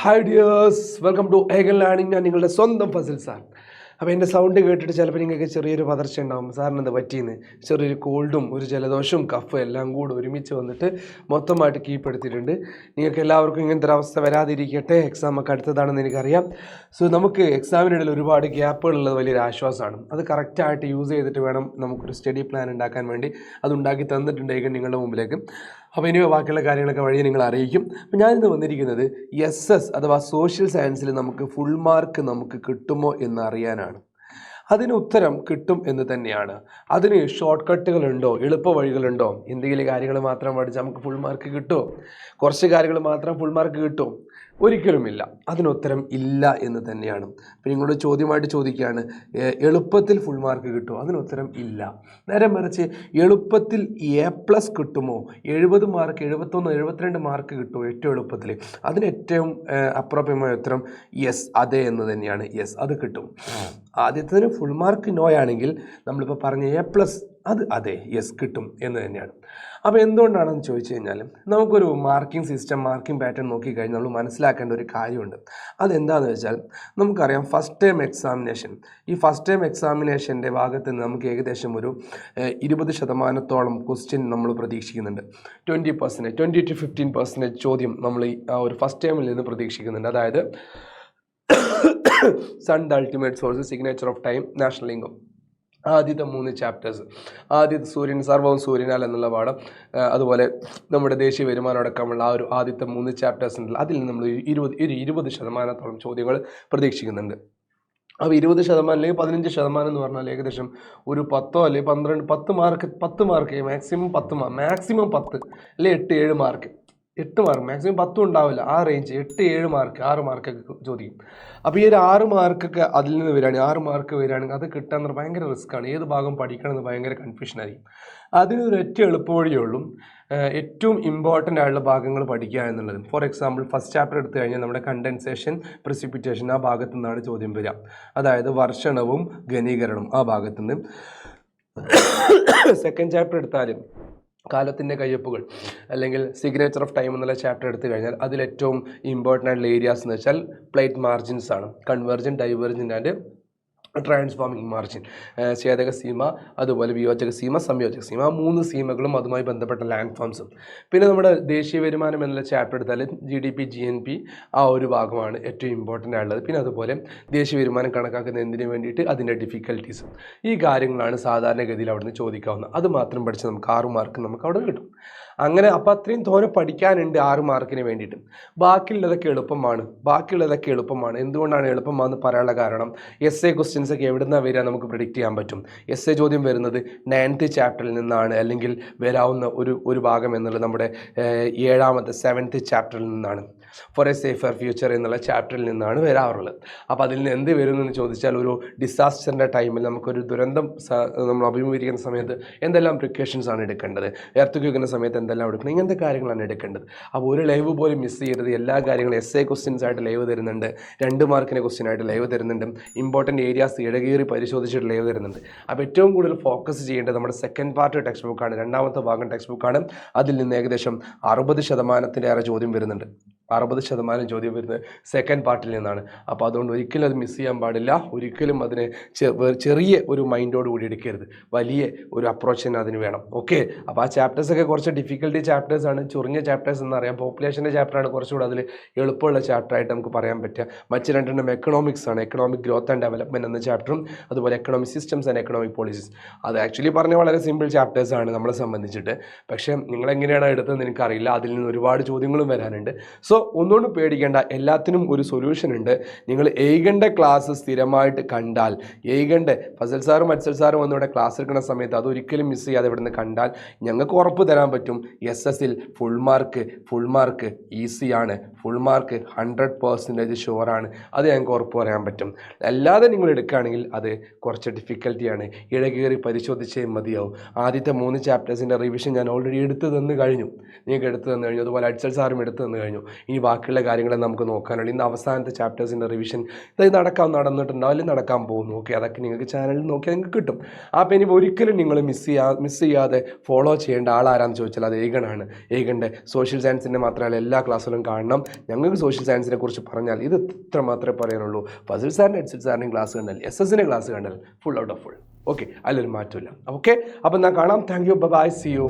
Hi dears, welcome to Egan learning. ഞാൻ നിങ്ങളുടെ സ്വന്തം ഫസിൽ സാർ. അപ്പോൾ എൻ്റെ സൗണ്ട് കേട്ടിട്ട് ചിലപ്പോൾ നിങ്ങൾക്ക് ചെറിയൊരു പതർച്ച ഉണ്ടാകും. സാറിന് എന്താ പറ്റിയെന്ന്, ചെറിയൊരു കോൾഡും ഒരു ജലദോഷവും കഫും എല്ലാം കൂടി ഒരുമിച്ച് വന്നിട്ട് മൊത്തമായിട്ട് കീപ്പെടുത്തിയിട്ടുണ്ട്. നിങ്ങൾക്ക് എല്ലാവർക്കും ഇങ്ങനത്തെ ഒരു അവസ്ഥ വരാതിരിക്കട്ടെ. എക്സാമൊക്കെ അടുത്തതാണെന്ന് എനിക്കറിയാം. സോ നമുക്ക് എക്സാമിനിടയിൽ ഒരുപാട് ഗ്യാപ്പുകളുള്ളത് വലിയൊരു ആശ്വാസമാണ്. അത് കറക്റ്റായിട്ട് യൂസ് ചെയ്തിട്ട് വേണം നമുക്കൊരു സ്റ്റഡി പ്ലാൻ ഉണ്ടാക്കാൻ വേണ്ടി. അത് ഉണ്ടാക്കി തന്നിട്ടുണ്ട് ഏകൻ നിങ്ങളുടെ മുമ്പിലേക്ക്. അപ്പോൾ ഇനി ബാക്കിയുള്ള കാര്യങ്ങളൊക്കെ വഴി നിങ്ങൾ അറിയിക്കും. അപ്പോൾ ഞാനിന്ന് വന്നിരിക്കുന്നത് SS അഥവാ സോഷ്യൽ സയൻസിൽ നമുക്ക് ഫുൾ മാർക്ക് നമുക്ക് കിട്ടുമോ എന്ന് അറിയാനാണ്. അതിന് ഉത്തരം കിട്ടും എന്ന് തന്നെയാണ്. അതിന് ഷോർട്ട് കട്ടുകളുണ്ടോ, എളുപ്പ വഴികളുണ്ടോ? എന്തെങ്കിലും കാര്യങ്ങൾ മാത്രം പഠിച്ചാൽ നമുക്ക് ഫുൾ മാർക്ക് കിട്ടുമോ? കുറച്ച് കാര്യങ്ങൾ മാത്രം ഫുൾ മാർക്ക് കിട്ടുമോ? ഒരിക്കലുമില്ല. അതിനുത്തരം ഇല്ല എന്ന് തന്നെയാണ്. അപ്പോൾ നിങ്ങളോട് ചോദ്യമായിട്ട് ചോദിക്കുകയാണ്, എളുപ്പത്തിൽ ഫുൾ മാർക്ക് കിട്ടുമോ? അതിനുത്തരം ഇല്ല. നേരെ മറിച്ച് എളുപ്പത്തിൽ A+ കിട്ടുമോ? 70 മാർക്ക്, 71, 72 മാർക്ക് കിട്ടുമോ ഏറ്റവും എളുപ്പത്തിൽ? അതിന് ഏറ്റവും അപ്രോപ്രിയമായ ഉത്തരം യെസ്, അതെ എന്ന് തന്നെയാണ്. യെസ്, അത് കിട്ടും. ആദ്യത്തിന് ഫുൾ മാർക്ക് നോ ആണെങ്കിൽ നമ്മളിപ്പോൾ പറഞ്ഞ A+ അത് അതെ, യെസ് കിട്ടും എന്ന് തന്നെയാണ്. അപ്പോൾ എന്തുകൊണ്ടാണെന്ന് ചോദിച്ചു കഴിഞ്ഞാൽ, നമുക്കൊരു മാർക്കിംഗ് സിസ്റ്റം, മാർക്കിംഗ് പാറ്റേൺ നോക്കിക്കഴിഞ്ഞാൽ നമ്മൾ മനസ്സിലാക്കേണ്ട ഒരു കാര്യമുണ്ട്. അതെന്താണെന്ന് വെച്ചാൽ, നമുക്കറിയാം ഫസ്റ്റ് ടൈം എക്സാമിനേഷൻ. ഈ ഫസ്റ്റ് ടൈം എക്സാമിനേഷൻ്റെ ഭാഗത്ത് നിന്ന് നമുക്ക് ഏകദേശം ഒരു 20% ക്വസ്റ്റ്യൻ നമ്മൾ പ്രതീക്ഷിക്കുന്നുണ്ട്. 20%, 20 to 15% ചോദ്യം നമ്മൾ ഈ ഒരു ഫസ്റ്റ് ടൈമിൽ നിന്ന് പ്രതീക്ഷിക്കുന്നുണ്ട്. അതായത് sun the ultimate source, signature of time, national income, ആദ്യത്തെ 3 ചാപ്റ്റേഴ്സ്. ആദ്യത്തെ സൂര്യൻ, സർവ്വവും സൂര്യനാൽ എന്നുള്ള പാഠം, അതുപോലെ നമ്മുടെ ദേശീയ വരുമാനം അടക്കമുള്ള ആ ഒരു ആദ്യത്തെ 3 ചാപ്റ്റേഴ്സ് ഉണ്ടല്ലോ, അതിൽ നിന്ന് നമ്മൾ 20% ചോദ്യങ്ങൾ പ്രതീക്ഷിക്കുന്നുണ്ട്. അപ്പോൾ 20% അല്ലെങ്കിൽ 15% എന്ന് പറഞ്ഞാൽ ഏകദേശം ഒരു 10 അല്ലെങ്കിൽ 12, 10 മാർക്ക് മാക്സിമം 10 അല്ലെങ്കിൽ 8-7 മാർക്ക്. 8 മാർക്ക് മാക്സിമം 10 ഉണ്ടാവില്ല, ആ റേഞ്ച് 8-7 മാർക്ക്, 6 മാർക്കൊക്കെ ചോദിക്കും. അപ്പോൾ ഈ ഒരു 6 മാർക്കൊക്കെ അതിൽ നിന്ന് വരികയാണെങ്കിൽ, 6 മാർക്ക് വരികയാണെങ്കിൽ അത് കിട്ടാൻ ഭയങ്കര റിസ്ക്കാണ്. ഏത് ഭാഗം പഠിക്കണമെന്ന് ഭയങ്കര കൺഫ്യൂഷനായിരിക്കും. അതിനൊരു ഏറ്റവും എളുപ്പവഴിയേ ഉള്ളൂ, ഏറ്റവും ഇമ്പോർട്ടൻ്റ് ആയിട്ടുള്ള ഭാഗങ്ങൾ പഠിക്കുക എന്നുള്ളത്. ഫോർ എക്സാമ്പിൾ, ഫസ്റ്റ് ചാപ്റ്റർ എടുത്തു കഴിഞ്ഞാൽ നമ്മുടെ കണ്ടൻസേഷൻ, പ്രിസിപ്പിറ്റേഷൻ ആ ഭാഗത്തു നിന്നാണ് ചോദ്യം വരിക. അതായത് വർഷണവും ഘനീകരണവും ആ ഭാഗത്തു നിന്ന്. സെക്കൻഡ് ചാപ്റ്റർ എടുത്താലും കാലത്തിൻ്റെ കയ്യൊപ്പുകൾ അല്ലെങ്കിൽ സിഗ്നേച്ചർ ഓഫ് ടൈം എന്നുള്ള ചാപ്റ്റർ എടുത്തു കഴിഞ്ഞാൽ അതിലേറ്റവും ഇമ്പോർട്ടൻ്റ് ആയിട്ടുള്ള ഏരിയാസ് എന്ന് വെച്ചാൽ പ്ലേറ്റ് മാർജിൻസ് ആണ്. Convergent, divergent and transforming margin, ഛേദക സീമ, അതുപോലെ വിയോജക സീമ, സംയോജക സീമ, ആ 3 സീമകളും അതുമായി ബന്ധപ്പെട്ട ലാൻഡ് ഫോംസും. പിന്നെ നമ്മുടെ ദേശീയ വരുമാനം എന്നുള്ള ചാപ്റ്റർ എടുത്താൽ GDP, GNP ആ ഒരു ഭാഗമാണ് ഏറ്റവും ഇമ്പോർട്ടൻ്റ് ആയിട്ടുള്ളത്. പിന്നെ അതുപോലെ ദേശീയ വരുമാനം കണക്കാക്കുന്ന എന്തിനു വേണ്ടിയിട്ട് അതിൻ്റെ ഡിഫിക്കൽട്ടീസും. ഈ കാര്യങ്ങളാണ് സാധാരണഗതിയിൽ അവിടുന്ന് ചോദിക്കാവുന്നത്. അത് മാത്രം പഠിച്ച് നമുക്ക് 6 മാർക്ക് നമുക്ക് അവിടെ കിട്ടും. അങ്ങനെ അപ്പോൾ അത്രയും തോനെ പഠിക്കാനുണ്ട് 6 മാർക്കിന് വേണ്ടിയിട്ട്. ബാക്കിയുള്ളതൊക്കെ എളുപ്പമാണ്. എന്തുകൊണ്ടാണ് എളുപ്പമാണെന്ന് പറയാനുള്ള കാരണം, essay ക്വസ്റ്റ്യൻസ് ഒക്കെ എവിടെ നിന്നാണ് വരിക നമുക്ക് പ്രെഡിക്റ്റ് ചെയ്യാൻ പറ്റും. essay ചോദ്യം വരുന്നത് 9th ചാപ്റ്ററിൽ നിന്നാണ്, അല്ലെങ്കിൽ വരാവുന്ന ഒരു ഭാഗം എന്നുള്ളത് നമ്മുടെ 7th ചാപ്റ്ററിൽ നിന്നാണ്. ഫോർ എ സേഫർ ഫ്യൂച്ചർ എന്നുള്ള ചാപ്റ്ററിൽ നിന്നാണ് വരാറുള്ളത്. അപ്പോൾ അതിൽ നിന്ന് എന്ത് വരുമെന്ന് ചോദിച്ചാൽ, ഒരു ഡിസാസ്റ്ററിൻ്റെ ടൈമിൽ നമുക്കൊരു ദുരന്തം നമ്മൾ അഭിമുഖീകരിക്കുന്ന സമയത്ത് എന്തെല്ലാം പ്രിക്കോഷൻസ് ആണ് എടുക്കേണ്ടത്, എർത്ത് ക്വേക്കിൻ്റെ സമയത്ത് എന്തെല്ലാം എടുക്കണം, ഇങ്ങനത്തെ കാര്യങ്ങളാണ് എടുക്കേണ്ടത്. അപ്പോൾ ഒരു ലൈവ് പോലും മിസ് ചെയ്യരുത്. എല്ലാ കാര്യങ്ങളും essay ക്വസ്റ്റ്യൻസ് ആയിട്ട് ലൈവ് തരുന്നുണ്ട്, 2 മാർക്കിൻ്റെ ക്വസ്റ്റ്യൻ ആയിട്ട് ലൈവ് തരുന്നുണ്ട്, ഇമ്പോർട്ടൻറ്റ് ഏരിയാസ് ഇടകീറി പരിശോധിച്ചിട്ട് ലൈവ് തരുന്നുണ്ട്. അപ്പോൾ ഏറ്റവും കൂടുതൽ ഫോക്കസ് ചെയ്യേണ്ടത് നമ്മുടെ സെക്കൻഡ് പാർട്ട് ടെക്സ്റ്റ് ബുക്കാണ്, 2ാമത്തെ ഭാഗം ടെക്സ്റ്റ് ബുക്കാണ്. അതിൽ നിന്ന് ഏകദേശം 60%-ലേറെ ചോദ്യം വരുന്നുണ്ട്. 60% ചോദ്യം വരുന്നത് സെക്കൻഡ് പാർട്ടിൽ നിന്നാണ്. അപ്പോൾ അതുകൊണ്ട് ഒരിക്കലും അത് മിസ് ചെയ്യാൻ പാടില്ല. ഒരിക്കലും അതിനെ ചെറിയ ഒരു മൈൻഡോട് കൂടി എടുക്കരുത്, വലിയ ഒരു അപ്രോച്ച് തന്നെ അതിന് വേണം. ഓക്കെ, അപ്പോൾ ആ ചാപ്റ്റേഴ്സൊക്കെ കുറച്ച് ഡിഫിക്കൽട്ടി ചാപ്റ്റേഴ്സാണ്, ചുരുങ്ങിയ ചാപ്റ്റേഴ്സ് എന്നറിയാം. പോപ്പുലേഷൻ്റെ ചാപ്റ്ററാണ് കുറച്ചുകൂടെ അതിൽ എളുപ്പമുള്ള ചാപ്റ്ററായിട്ട് നമുക്ക് പറയാൻ പറ്റുക. മറ്റ് 2 എക്കണോമിക്സ് ആണ്, എക്കണോമിക് ഗ്രോത്ത് ആൻഡ് ഡെവലപ്മെൻറ്റ് എന്ന ചാപ്റ്ററും അതുപോലെ economic systems and economic policies. അത് ആക്ച്വലി പറഞ്ഞാൽ വളരെ സിമ്പിൾ ചാപ്റ്റേഴ്സാണ് നമ്മളെ സംബന്ധിച്ചിട്ട്. പക്ഷേ നിങ്ങളെങ്ങനെയാണ് എടുത്തതെന്ന് എനിക്കറിയില്ല, അതിൽ നിന്ന് ഒരുപാട് ചോദ്യങ്ങളും വരാനുണ്ട്. സോ ഒന്നുകൊണ്ട് പേടിക്കേണ്ട, എല്ലാത്തിനും ഒരു സൊല്യൂഷൻ ഉണ്ട്. നിങ്ങൾ ഏകൻ്റെ ക്ലാസ് സ്ഥിരമായിട്ട് കണ്ടാൽ, ഏകൻ്റെ ഫസൽ സാറും അഫ്സൽ സാറും വന്നിവിടെ ക്ലാസ് എടുക്കുന്ന സമയത്ത് അതൊരിക്കലും മിസ് ചെയ്യാതെ ഇവിടെ നിന്ന് കണ്ടാൽ ഞങ്ങൾക്ക് ഉറപ്പ് തരാൻ പറ്റും, SS-ൽ ഫുൾ മാർക്ക് ഈസിയാണ്, ഫുൾ മാർക്ക് 100% ഷുവറാണ്. അത് ഞങ്ങൾക്ക് ഉറപ്പ് പറയാൻ പറ്റും. അല്ലാതെ നിങ്ങൾ എടുക്കുകയാണെങ്കിൽ അത് കുറച്ച് ഡിഫിക്കൽറ്റിയാണ്, ഇടകേറി പരിശോധിച്ചേ മതിയാവും. ആദ്യത്തെ 3 ചാപ്റ്റേഴ്സിൻ്റെ റിവിഷൻ ഞാൻ ഓൾറെഡി എടുത്തു തന്നു കഴിഞ്ഞു, നിങ്ങൾക്ക് എടുത്തു തന്നു കഴിഞ്ഞു. അതുപോലെ അഫ്സൽ സാറും എടുത്തു തന്നു കഴിഞ്ഞു. ഇനി ഇനി ബാക്കിയുള്ള കാര്യങ്ങളെ നമുക്ക് നോക്കാനുള്ളൂ. ഇന്ന് അവസാനത്തെ ചാപ്റ്റേഴ്സിൻ്റെ റിവിഷൻ ഇത് നടന്നിട്ടുണ്ടാവും അല്ലെങ്കിൽ നടക്കാൻ പോകുന്നു. ഓക്കെ, അതൊക്കെ നിങ്ങൾക്ക് ചാനലിൽ നോക്കിയാൽ നിങ്ങൾക്ക് കിട്ടും. അപ്പോൾ ഇനി ഒരിക്കലും നിങ്ങൾ മിസ് ചെയ്യാതെ ഫോളോ ചെയ്യേണ്ട ആളാരാന്ന് ചോദിച്ചാൽ അത് ഏകനാണ്. ഏകൻ്റെ സോഷ്യൽ സയൻസിൻ്റെ മാത്രമല്ല എല്ലാ ക്ലാസ്സുകളും കാണണം. ഞങ്ങൾക്ക് സോഷ്യൽ സയൻസിനെ കുറിച്ച് പറഞ്ഞാൽ ഇത് ഇത്ര മാത്രമേ പറയാനുള്ളൂ. ഫസിൽ സാറിൻ്റെ എഡ്സിൽ സാറിൻ്റെയും ക്ലാസ് കണ്ടാൽ SS ക്ലാസ് കണ്ടാൽ full out of full. Okay, അതിലൊരു മാറ്റമില്ല. ഓക്കെ, അപ്പം ഞാൻ കാണാം. Thank you, bye, see U.